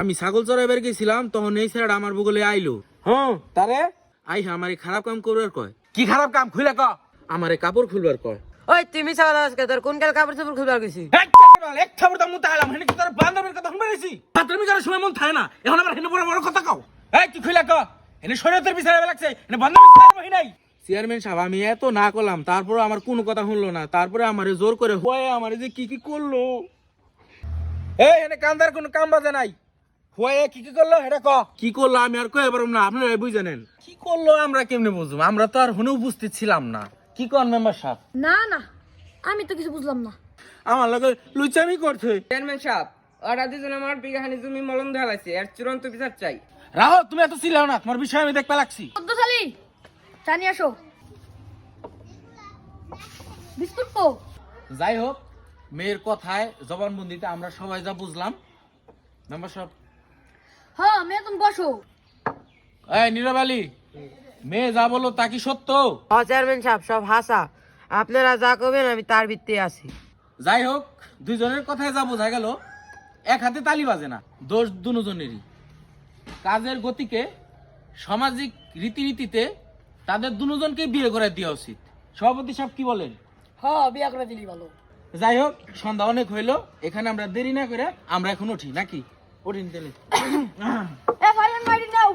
আমি ছাগল চড়াইবার গেছিলাম, তখন এই ছেলেটা আমার বগলে আইলো। তারে আই আমারে খারাপ কাম করবার কয়। কি খারাপ কাম খুলে ক। আমারে কাপড় খুলবার কয়। ওই তুমি ছাগল আজকে তোর কোন কাল কাপড় চোপড় খুলবার গেছি? এক থাবর দাম মুতা আইলাম, হেনে কি তোর বান্ধবীর কথা শুনবে গেছি? বাথরুমে করার সময় মন থাকে না, এখন আবার হেনে বড় বড় কথা কও। এই কি খুলে ক, হেনে শরীয়তের বিচারে লাগছে, হেনে বান্ধবী করার নাই। চেয়ারম্যান সাহেব, আমি এত না করলাম, তারপরে আমার কোনো কথা শুনলো না। তারপরে আমারে জোর করে হয়ে আমারে যে কি কি করলো। এই হেনে কান্দার কোনো কাম বাজে নাই, হয়ে কি কি করলো এটা ক। কি করলো আমি আর কয়ে পারব না, আপনারা বুঝে নেন। কি করলো আমরা কেমনে বুঝবো, আমরা তো আর হুনে উপস্থিত ছিলাম না। কি কর মেম্বার সাহেব? না না, আমি তো কিছু বুঝলাম না। আমার লগে লুচামি করছে। চেয়ারম্যান সাহেব, ওরা দুজন আমার বিঘানি জমি মলম ঢালাইছে, এর চূড়ান্ত বিচার চাই। রাহো, তুমি এত ছিলাও না, তোমার বিষয় আমি দেখতে লাগছি। পদ্মশালী, চা নিয়ে আসো। বিস্কুট তো। যাই হোক, মেয়ের কথায় জবানবন্দিতে আমরা সবাই যা বুঝলাম। মেম্বার সাহেব, হ্যাঁ মেয়ে, তুমি বসো। এই নীরব আলী, মেয়ে যা বলো তা কি সত্য? চেয়ারম্যান সাহেব, সব হাসা, আপনারা যা করবেন আমি তার ভিত্তি আছি। যাই হোক, দুইজনের কথায় যা বোঝা গেল, এক হাতে তালি বাজে না, দোষ দুজনেরই। কাজের গতিকে সামাজিক রীতিনীতিতে তাদের দুজনকেই বিয়ে করে দেওয়া উচিত। সভাপতি সাহেব কি বলেন? হ্যাঁ, বিয়া করে দিলি ভালো। যাই হোক, সন্ধ্যা অনেক হইলো, এখানে আমরা দেরি না করে আমরা এখন উঠি নাকি? উঠিন তেলে। এ ফাইলেন মাইরি নাও।